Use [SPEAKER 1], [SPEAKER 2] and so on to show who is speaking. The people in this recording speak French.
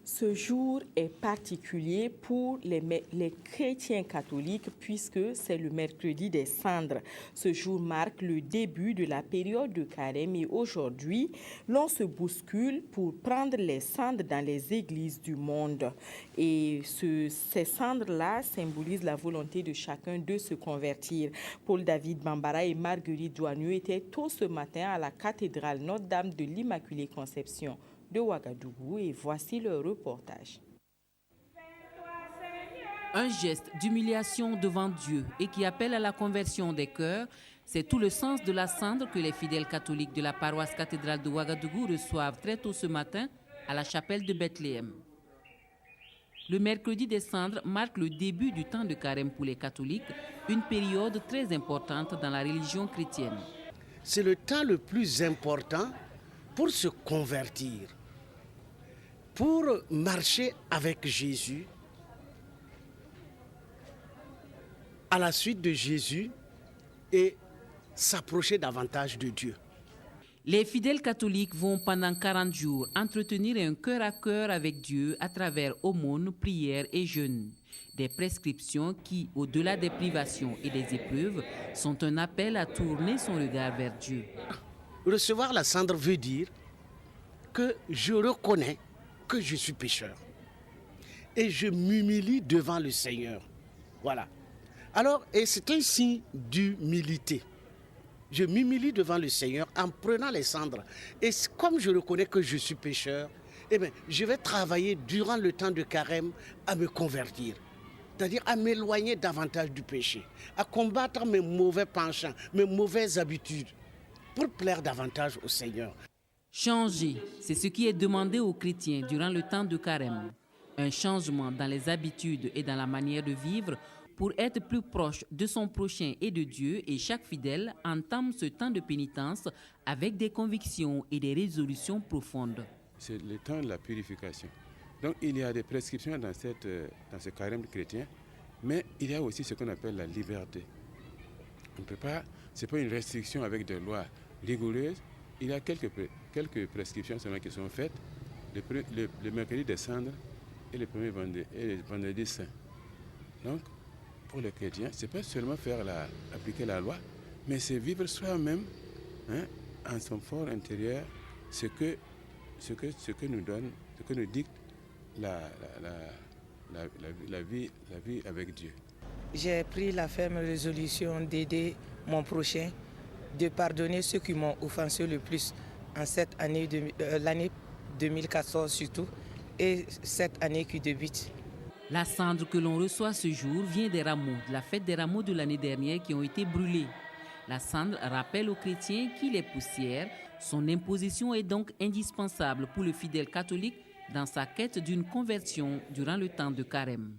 [SPEAKER 1] Ce jour est particulier pour les chrétiens catholiques puisque c'est le mercredi des cendres. Ce jour marque le début de la période de carême et aujourd'hui, l'on se bouscule pour prendre les cendres dans les églises du monde. Et ces cendres-là symbolisent la volonté de chacun de se convertir. Paul-David Bambara et Marguerite Douanieu étaient tôt ce matin à la cathédrale Notre-Dame de l'Immaculée Conception de Ouagadougou et voici le reportage.
[SPEAKER 2] Un geste d'humiliation devant Dieu et qui appelle à la conversion des cœurs, c'est tout le sens de la cendre que les fidèles catholiques de la paroisse cathédrale de Ouagadougou reçoivent très tôt ce matin à la chapelle de Bethléem. Le mercredi des cendres marque le début du temps de carême pour les catholiques, une période très importante dans la religion chrétienne.
[SPEAKER 3] C'est le temps le plus important pour se convertir, pour marcher avec Jésus, à la suite de Jésus et s'approcher davantage de Dieu.
[SPEAKER 2] Les fidèles catholiques vont pendant 40 jours entretenir un cœur à cœur avec Dieu à travers aumônes, prières et jeûnes. Des prescriptions qui, au-delà des privations et des épreuves, sont un appel à tourner son regard vers Dieu.
[SPEAKER 3] Recevoir la cendre veut dire que je reconnais que je suis pécheur et je m'humilie devant le Seigneur. Voilà. Alors, et c'est un signe d'humilité. Je m'humilie devant le Seigneur en prenant les cendres. Et comme je reconnais que je suis pécheur, eh bien, je vais travailler durant le temps de carême à me convertir. C'est-à-dire à m'éloigner davantage du péché, à combattre mes mauvais penchants, mes mauvaises habitudes, pour plaire davantage au Seigneur.
[SPEAKER 2] Changer, c'est ce qui est demandé aux chrétiens durant le temps de carême. Un changement dans les habitudes et dans la manière de vivre pour être plus proche de son prochain et de Dieu, et chaque fidèle entame ce temps de pénitence avec des convictions et des résolutions profondes.
[SPEAKER 4] C'est le temps de la purification. Donc il y a des prescriptions dans ce carême chrétien, mais il y a aussi ce qu'on appelle la liberté. On ne peut pas, ce n'est pas une restriction avec des lois rigoureuses. Il y a quelques prescriptions seulement qui sont faites le mercredi des cendres et le vendredi saint. Donc, pour les chrétiens, ce n'est pas seulement appliquer la loi, mais c'est vivre soi-même, en son fort intérieur, ce que nous donne, ce que nous dicte la vie avec Dieu.
[SPEAKER 5] J'ai pris la ferme résolution d'aider mon prochain, de pardonner ceux qui m'ont offensé le plus en cette année, l'année 2014 surtout, et cette année qui débute.
[SPEAKER 2] La cendre que l'on reçoit ce jour vient des rameaux, de la fête des rameaux de l'année dernière qui ont été brûlés. La cendre rappelle aux chrétiens qu'il est poussière. Son imposition est donc indispensable pour le fidèle catholique dans sa quête d'une conversion durant le temps de carême.